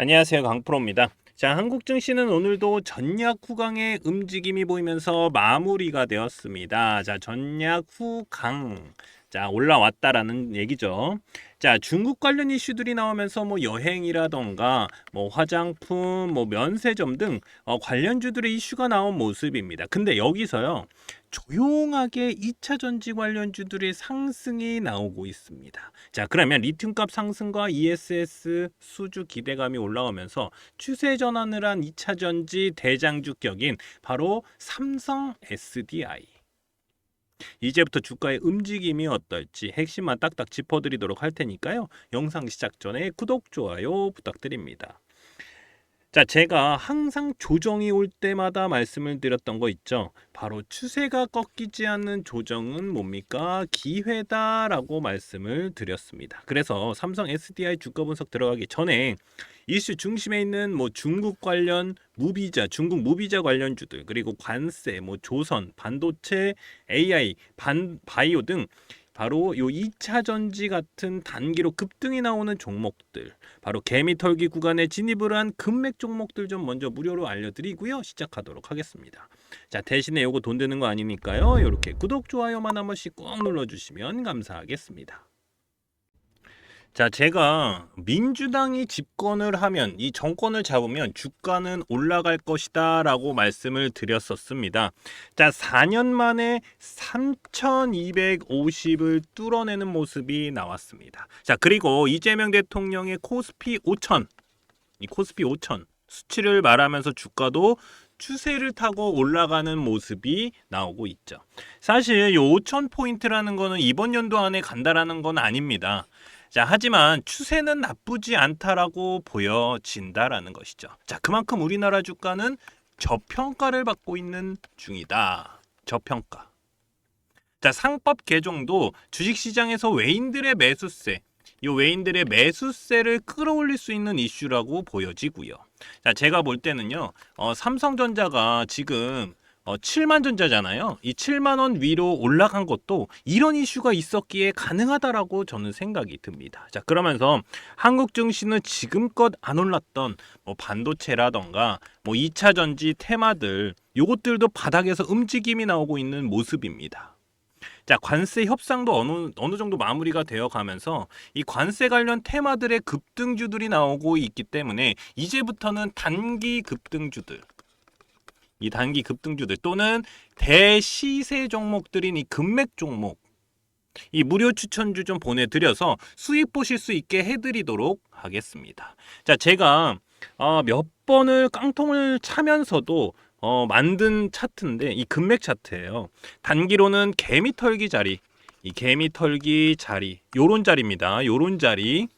안녕하세요, 강프로입니다. 자, 한국 증시는 오늘도 전략 후강의 움직임이 보이면서 마무리가 되었습니다. 자, 전략 후강. 자, 올라왔다라는 얘기죠. 자, 중국 관련 이슈들이 나오면서 뭐 여행이라던가 뭐 화장품, 뭐 면세점 등 관련주들의 이슈가 나온 모습입니다. 근데 여기서요. 조용하게 2차 전지 관련주들의 상승이 나오고 있습니다. 자, 그러면 리튬값 상승과 ESS 수주 기대감이 올라오면서 추세 전환을 한 2차 전지 대장주 격인 바로 삼성 SDI. 이제부터 주가의 움직임이 어떨지 핵심만 딱딱 짚어드리도록 할 테니까요. 영상 시작 전에 구독, 좋아요 부탁드립니다. 자, 제가 항상 조정이 올 때마다 말씀을 드렸던 거 있죠. 바로 추세가 꺾이지 않는 조정은 뭡니까? 기회다라고 말씀을 드렸습니다. 그래서 삼성 SDI 주가 분석 들어가기 전에 이슈 중심에 있는 뭐 중국 관련 무비자, 중국 무비자 관련주들, 그리고 관세, 뭐 조선, 반도체, AI, 바이오 등 바로 요 2차 전지 같은 단기로 급등이 나오는 종목들, 바로 개미털기 구간에 진입을 한 금맥 종목들 좀 먼저 무료로 알려드리고요. 시작하도록 하겠습니다. 자, 대신에 요거 돈 드는 거 아니니까요. 이렇게 구독, 좋아요만 한 번씩 꼭 눌러주시면 감사하겠습니다. 자, 제가 민주당이 집권을 하면, 이 정권을 잡으면 주가는 올라갈 것이다 라고 말씀을 드렸었습니다. 자, 4년 만에 3250을 뚫어내는 모습이 나왔습니다. 자, 그리고 이재명 대통령의 코스피 5000, 이 코스피 5000 수치를 말하면서 주가도 추세를 타고 올라가는 모습이 나오고 있죠. 사실 이 5000포인트라는 거는 이번 연도 안에 간다라는 건 아닙니다. 자, 하지만 추세는 나쁘지 않다라고 보여진다라는 것이죠. 자, 그만큼 우리나라 주가는 저평가를 받고 있는 중이다. 저평가. 자, 상법 개정도 주식시장에서 외인들의 매수세, 이 외인들의 매수세를 끌어올릴 수 있는 이슈라고 보여지고요. 자, 제가 볼 때는요, 삼성전자가 지금 7만 전자잖아요. 이 7만 원 위로 올라간 것도 이런 이슈가 있었기에 가능하다라고 저는 생각이 듭니다. 자, 그러면서 한국 증시는 지금껏 안 올랐던 뭐 반도체라던가 뭐 2차 전지 테마들, 요것들도 바닥에서 움직임이 나오고 있는 모습입니다. 자, 관세 협상도 어느 정도 마무리가 되어 가면서 이 관세 관련 테마들의 급등주들이 나오고 있기 때문에 이제부터는 단기 급등주들, 이 단기 급등주들 또는 대시세 종목들인 이 금맥 종목, 이 무료 추천주 좀 보내드려서 수익 보실 수 있게 해드리도록 하겠습니다. 자, 제가 몇 번을 깡통을 차면서도 만든 차트인데 이 금맥 차트예요. 단기로는 개미털기 자리, 이 개미털기 자리, 요런 자리입니다. 요런 자리.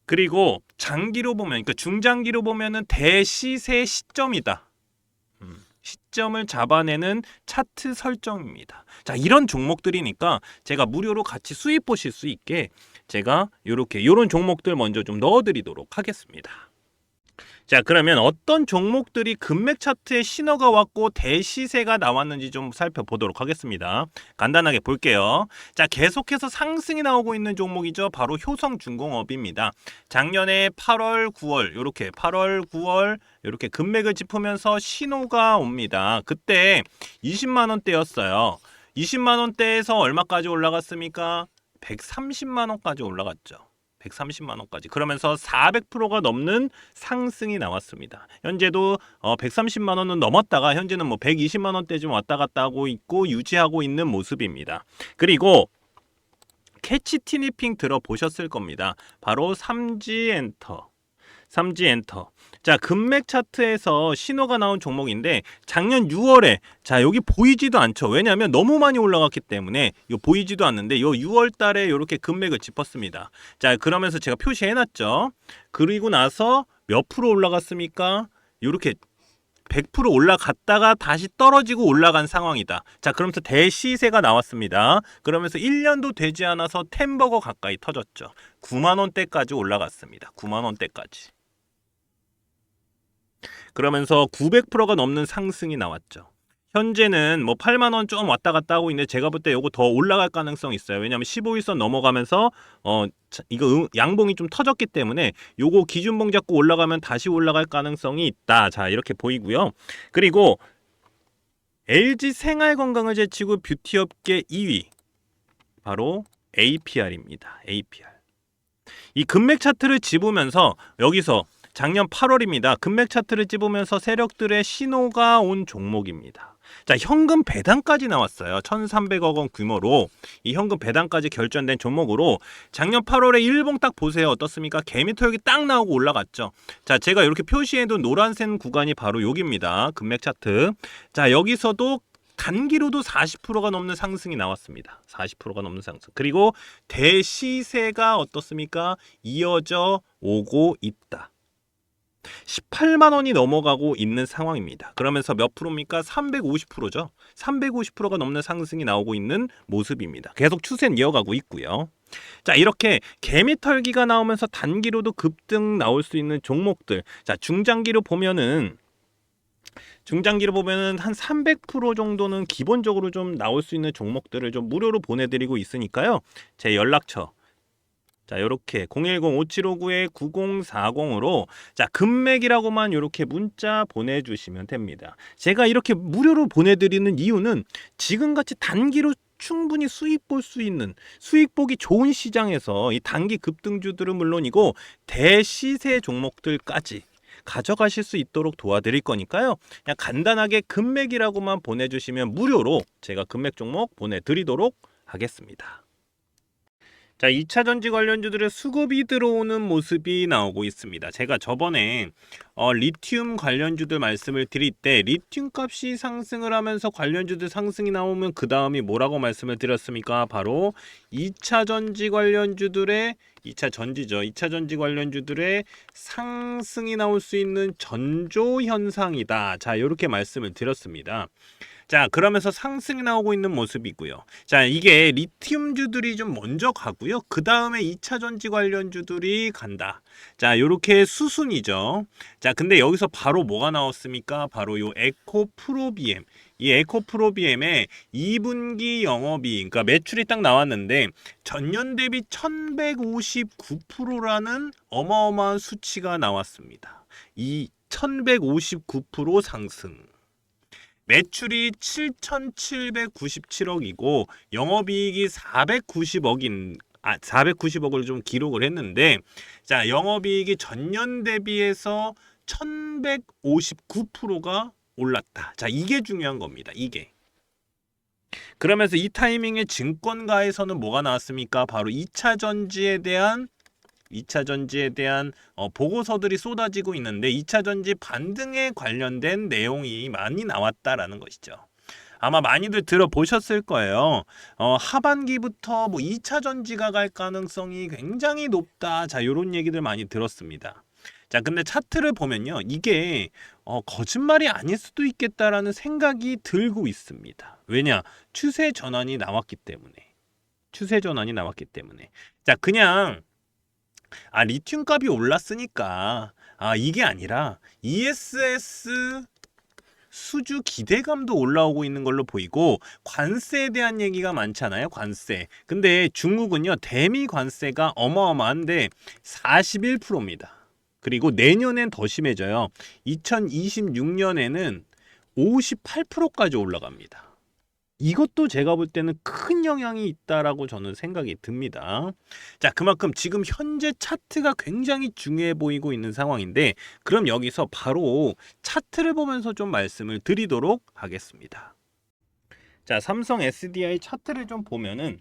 그리고 장기로 보면, 그러니까 중장기로 보면은 대시세 시점이다. 시점을 잡아내는 차트 설정입니다. 자, 이런 종목들이니까 제가 무료로 같이 수익 보실 수 있게 제가 요런 종목들 먼저 좀 넣어드리도록 하겠습니다. 자, 그러면 어떤 종목들이 금맥 차트에 신호가 왔고 대시세가 나왔는지 좀 살펴보도록 하겠습니다. 간단하게 볼게요. 자, 계속해서 상승이 나오고 있는 종목이죠. 바로 효성중공업입니다. 작년에 8월, 9월 이렇게 8월, 9월 이렇게 금맥을 짚으면서 신호가 옵니다. 그때 20만 원대였어요. 20만 원대에서 얼마까지 올라갔습니까? 130만 원까지 올라갔죠. 130만 원까지. 그러면서 400%가 넘는 상승이 나왔습니다. 현재도 130만 원은 넘었다가 현재는 뭐 120만 원대 좀 왔다 갔다 하고 있고 유지하고 있는 모습입니다. 그리고 캐치 티니핑 들어보셨을 겁니다. 바로 삼지엔터. 자, 금맥 차트에서 신호가 나온 종목인데 작년 6월에 자, 여기 보이지도 않죠. 왜냐하면 너무 많이 올라갔기 때문에 요 보이지도 않는데 요 6월 달에 이렇게 금맥을 짚었습니다. 자, 그러면서 제가 표시해 놨죠. 그리고 나서 몇 프로 올라갔습니까? 이렇게 100% 올라갔다가 다시 떨어지고 올라간 상황이다. 자, 그러면서 대시세가 나왔습니다. 그러면서 1년도 되지 않아서 템버거 가까이 터졌죠. 9만 원대까지 올라갔습니다. 9만 원대까지. 그러면서 900%가 넘는 상승이 나왔죠. 현재는 뭐 8만 원 좀 왔다 갔다 하고 있는데 제가 볼 때 요거 더 올라갈 가능성이 있어요. 왜냐하면 15일선 넘어가면서 이거 양봉이 좀 터졌기 때문에 요거 기준봉 잡고 올라가면 다시 올라갈 가능성이 있다. 자, 이렇게 보이고요. 그리고 LG 생활건강을 제치고 뷰티업계 2위 바로 APR입니다. APR. 이 금맥 차트를 집으면서 여기서 작년 8월입니다. 금맥 차트를 집으면서 세력들의 신호가 온 종목입니다. 자, 현금 배당까지 나왔어요. 1,300억 원 규모로 이 현금 배당까지 결정된 종목으로 작년 8월에 일봉 딱 보세요. 어떻습니까? 개미털기 딱 나오고 올라갔죠. 자, 제가 이렇게 표시해둔 노란색 구간이 바로 여기입니다. 금맥 차트. 자, 여기서도 단기로도 40%가 넘는 상승이 나왔습니다. 40%가 넘는 상승. 그리고 대시세가 어떻습니까? 이어져 오고 있다. 18만 원이 넘어가고 있는 상황입니다. 그러면서 몇 프로입니까? 350%죠. 350%가 넘는 상승이 나오고 있는 모습입니다. 계속 추세는 이어가고 있고요. 자, 이렇게 개미털기가 나오면서 단기로도 급등 나올 수 있는 종목들. 자, 중장기로 보면은 한 300% 정도는 기본적으로 좀 나올 수 있는 종목들을 좀 무료로 보내드리고 있으니까요. 제 연락처 자, 요렇게 010-5759-9040으로 자, 금맥이라고만 요렇게 문자 보내주시면 됩니다. 제가 이렇게 무료로 보내드리는 이유는 지금같이 단기로 충분히 수익 볼 수 있는 수익 보기 좋은 시장에서 이 단기 급등주들은 물론이고 대시세 종목들까지 가져가실 수 있도록 도와드릴 거니까요. 그냥 간단하게 금맥이라고만 보내주시면 무료로 제가 금맥 종목 보내드리도록 하겠습니다. 자, 2차 전지 관련주들의 수급이 들어오는 모습이 나오고 있습니다. 제가 저번에 리튬 관련주들 말씀을 드릴 때 리튬 값이 상승을 하면서 관련주들 상승이 나오면 그 다음이 뭐라고 말씀을 드렸습니까? 바로 2차 전지 관련주들의 2차 전지죠. 2차 전지 관련주들의 상승이 나올 수 있는 전조 현상이다. 자, 이렇게 말씀을 드렸습니다. 자, 그러면서 상승이 나오고 있는 모습이고요. 자, 이게 리튬주들이 좀 먼저 가고요. 그 다음에 2차 전지 관련주들이 간다. 자, 요렇게 수순이죠. 자, 근데 여기서 바로 뭐가 나왔습니까? 바로 요 에코프로비엠. 이 에코프로비엠의 2분기 영업이익, 그러니까 매출이 딱 나왔는데 전년 대비 1159%라는 어마어마한 수치가 나왔습니다. 이 1159% 상승. 매출이 7,797억이고 영업이익이 490억을 좀 기록을 했는데 자, 영업이익이 전년 대비해서 1,159%가 올랐다. 자, 이게 중요한 겁니다. 이게. 그러면서 이 타이밍에 증권가에서는 뭐가 나왔습니까? 바로 2차 전지에 대한 보고서들이 쏟아지고 있는데 2차 전지 반등에 관련된 내용이 많이 나왔다라는 것이죠. 아마 많이들 들어보셨을 거예요. 하반기부터 뭐 2차 전지가 갈 가능성이 굉장히 높다. 자, 이런 얘기들 많이 들었습니다. 자, 근데 차트를 보면요. 이게 거짓말이 아닐 수도 있겠다라는 생각이 들고 있습니다. 왜냐? 추세 전환이 나왔기 때문에. 자, 그냥 리튬 값이 올랐으니까 이게 아니라 ESS 수주 기대감도 올라오고 있는 걸로 보이고 관세에 대한 얘기가 많잖아요. 관세. 근데 중국은요. 대미 관세가 어마어마한데 41%입니다. 그리고 내년엔 더 심해져요. 2026년에는 58%까지 올라갑니다. 이것도 제가 볼 때는 큰 영향이 있다라고 저는 생각이 듭니다. 자, 그만큼 지금 현재 차트가 굉장히 중요해 보이고 있는 상황인데 그럼 여기서 바로 차트를 보면서 좀 말씀을 드리도록 하겠습니다. 자, 삼성 SDI 차트를 좀 보면은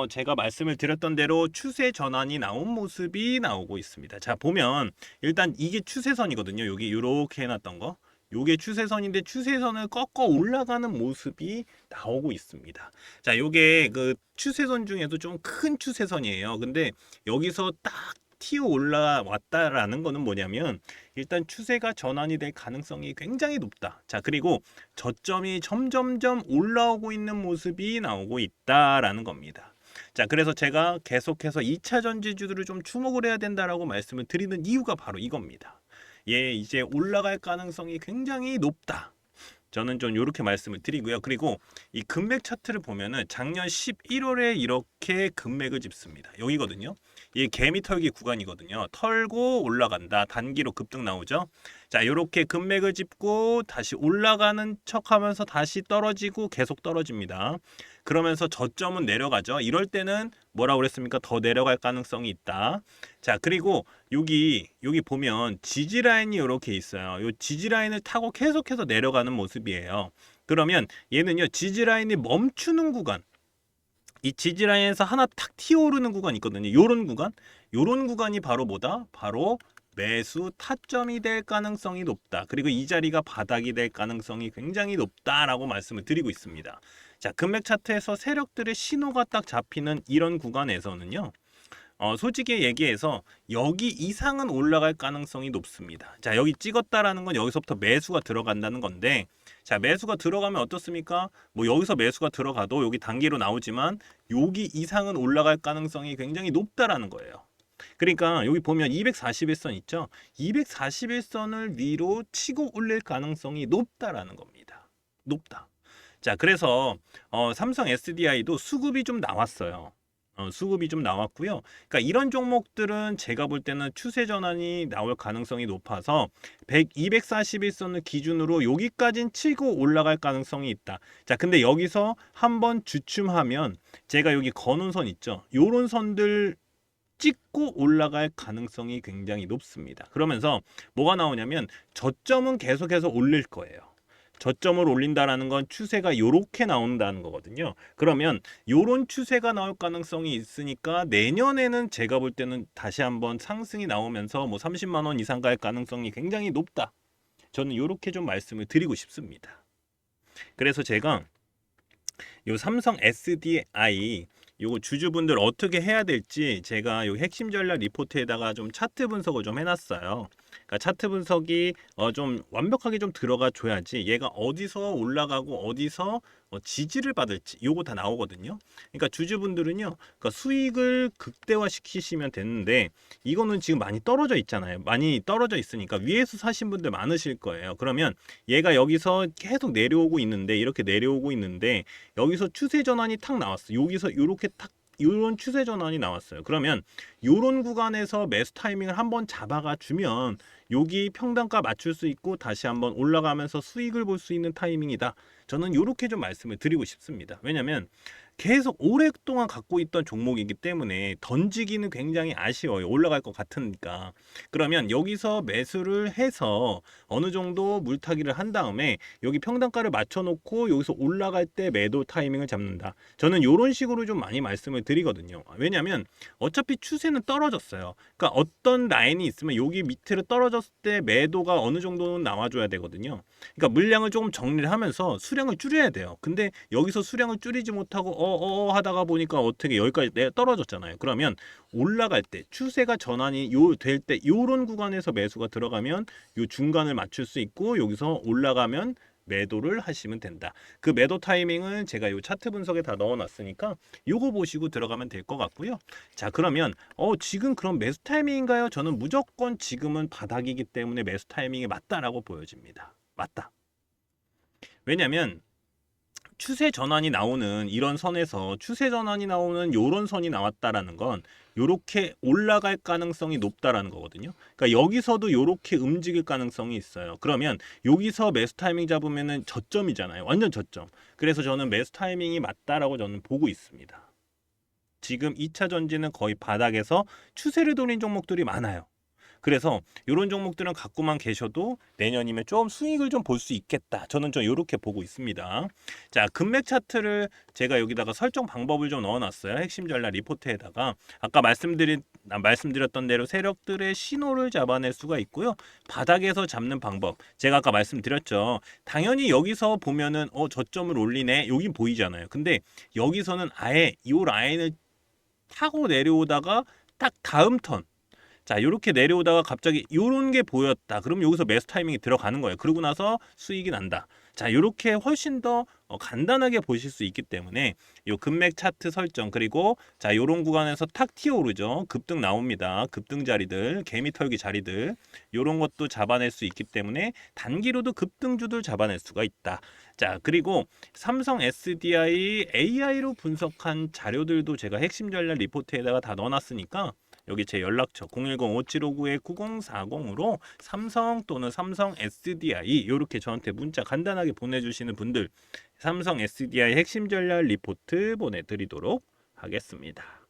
제가 말씀을 드렸던 대로 추세 전환이 나온 모습이 나오고 있습니다. 자, 보면 일단 이게 추세선이거든요. 여기 이렇게 해놨던 거. 요게 추세선인데 추세선을 꺾어 올라가는 모습이 나오고 있습니다. 자, 요게 그 추세선 중에도 좀 큰 추세선이에요. 근데 여기서 딱 튀어 올라왔다라는 거는 뭐냐면 일단 추세가 전환이 될 가능성이 굉장히 높다. 자, 그리고 저점이 점점점 올라오고 있는 모습이 나오고 있다라는 겁니다. 자, 그래서 제가 계속해서 2차 전지주들을 좀 주목을 해야 된다라고 말씀을 드리는 이유가 바로 이겁니다. 예, 이제 올라갈 가능성이 굉장히 높다. 저는 좀 이렇게 말씀을 드리고요. 그리고 이 금맥 차트를 보면은 작년 11월에 이렇게 금맥을 짚습니다. 여기거든요. 이게 개미 털기 구간이거든요. 털고 올라간다. 단기로 급등 나오죠. 자, 이렇게 금맥을 짚고 다시 올라가는 척하면서 다시 떨어지고 계속 떨어집니다. 그러면서 저점은 내려가죠. 이럴 때는 뭐라고 그랬습니까? 더 내려갈 가능성이 있다. 자, 그리고 여기 보면 지지 라인이 이렇게 있어요. 이 지지 라인을 타고 계속해서 내려가는 모습이에요. 그러면 얘는요, 지지 라인이 멈추는 구간, 이 지지 라인에서 하나 탁 튀어오르는 구간 있거든요. 요런 구간이 바로 뭐다? 바로 매수 타점이 될 가능성이 높다. 그리고 이 자리가 바닥이 될 가능성이 굉장히 높다라고 말씀을 드리고 있습니다. 자, 금맥 차트에서 세력들의 신호가 딱 잡히는 이런 구간에서는요, 솔직히 얘기해서 여기 이상은 올라갈 가능성이 높습니다. 자, 여기 찍었다라는 건 여기서부터 매수가 들어간다는 건데, 자, 매수가 들어가면 어떻습니까? 뭐 여기서 매수가 들어가도 여기 단기로 나오지만 여기 이상은 올라갈 가능성이 굉장히 높다라는 거예요. 그러니까 여기 보면 241선 있죠? 241선을 위로 치고 올릴 가능성이 높다라는 겁니다. 높다. 자, 그래서 삼성 SDI도 수급이 좀 나왔어요. 수급이 좀 나왔고요. 그러니까 이런 종목들은 제가 볼 때는 추세 전환이 나올 가능성이 높아서 241선을 기준으로 여기까지는 치고 올라갈 가능성이 있다. 자, 근데 여기서 한번 주춤하면 제가 여기 거는 선 있죠. 요런 선들 찍고 올라갈 가능성이 굉장히 높습니다. 그러면서 뭐가 나오냐면 저점은 계속해서 올릴 거예요. 저점을 올린다라는 건 추세가 요렇게 나온다는 거거든요. 그러면 요런 추세가 나올 가능성이 있으니까 내년에는 제가 볼 때는 다시 한번 상승이 나오면서 뭐 30만 원 이상 갈 가능성이 굉장히 높다. 저는 요렇게 좀 말씀을 드리고 싶습니다. 그래서 제가 요 삼성 SDI 요거 주주분들 어떻게 해야 될지 제가 요 핵심 전략 리포트에다가 좀 차트 분석을 좀 해놨어요. 그러니까 차트 분석이 좀 완벽하게 좀 들어가 줘야지 얘가 어디서 올라가고 어디서 지지를 받을지 요거 다 나오거든요. 그러니까 주주분들은요, 그러니까 수익을 극대화 시키시면 되는데 이거는 지금 많이 떨어져 있잖아요. 많이 떨어져 있으니까 위에서 사신 분들 많으실 거예요. 그러면 얘가 여기서 계속 내려오고 있는데 이렇게 내려오고 있는데 여기서 추세 전환이 탁 나왔어. 여기서 이렇게 탁 이런 추세 전환이 나왔어요. 그러면 이런 구간에서 매수 타이밍을 한번 잡아가 주면 여기 평단가 맞출 수 있고 다시 한번 올라가면서 수익을 볼 수 있는 타이밍이다. 저는 이렇게 좀 말씀을 드리고 싶습니다. 왜냐하면 계속 오랫동안 갖고 있던 종목이기 때문에 던지기는 굉장히 아쉬워요. 올라갈 것 같으니까. 그러면 여기서 매수를 해서 어느 정도 물타기를 한 다음에 여기 평단가를 맞춰놓고 여기서 올라갈 때 매도 타이밍을 잡는다. 저는 이런 식으로 좀 많이 말씀을 드리거든요. 왜냐하면 어차피 추세는 떨어졌어요. 그러니까 어떤 라인이 있으면 여기 밑으로 떨어졌을 때 매도가 어느 정도는 나와줘야 되거든요. 그러니까 물량을 조금 정리를 하면서 수량을 줄여야 돼요. 근데 여기서 수량을 줄이지 못하고 하다가 보니까 어떻게 여기까지 떨어졌잖아요. 그러면 올라갈 때 추세가 전환이 될 때 요런 구간에서 매수가 들어가면 요 중간을 맞출 수 있고 여기서 올라가면 매도를 하시면 된다. 그 매도 타이밍은 제가 요 차트 분석에 다 넣어놨으니까 요거 보시고 들어가면 될 것 같고요. 자, 그러면 지금 그럼 매수 타이밍인가요? 저는 무조건 지금은 바닥이기 때문에 매수 타이밍이 맞다라고 보여집니다. 맞다. 왜냐면 추세 전환이 나오는 이런 선에서 추세 전환이 나오는 요런 선이 나왔다라는 건 요렇게 올라갈 가능성이 높다라는 거거든요. 그러니까 여기서도 요렇게 움직일 가능성이 있어요. 그러면 여기서 매수 타이밍 잡으면은 저점이잖아요. 완전 저점. 그래서 저는 매수 타이밍이 맞다라고 저는 보고 있습니다. 지금 2차 전지는 거의 바닥에서 추세를 돌린 종목들이 많아요. 그래서 이런 종목들은 갖고만 계셔도 내년이면 좀 수익을 좀 볼 수 있겠다. 저는 좀 이렇게 보고 있습니다. 자, 금맥 차트를 제가 여기다가 설정 방법을 좀 넣어놨어요. 핵심 전략 리포트에다가 아까 말씀드렸던 대로 세력들의 신호를 잡아낼 수가 있고요. 바닥에서 잡는 방법 제가 아까 말씀드렸죠. 당연히 여기서 보면은 저점을 올리네. 여기 보이잖아요. 근데 여기서는 아예 이 라인을 타고 내려오다가 딱 다음 턴 자, 이렇게 내려오다가 갑자기 요런 게 보였다. 그럼 여기서 매수 타이밍이 들어가는 거예요. 그러고 나서 수익이 난다. 자, 이렇게 훨씬 더 간단하게 보실 수 있기 때문에 요 금맥 차트 설정, 그리고 자, 요런 구간에서 탁 튀어오르죠. 급등 나옵니다. 급등 자리들, 개미 털기 자리들, 요런 것도 잡아낼 수 있기 때문에 단기로도 급등주들 잡아낼 수가 있다. 자, 그리고 삼성 SDI AI로 분석한 자료들도 제가 핵심 전략 리포트에다가 다 넣어놨으니까 여기 제 연락처 010-5759-9040으로 삼성 또는 삼성 SDI 이렇게 저한테 문자 간단하게 보내주시는 분들 삼성 SDI 핵심 전략 리포트 보내드리도록 하겠습니다.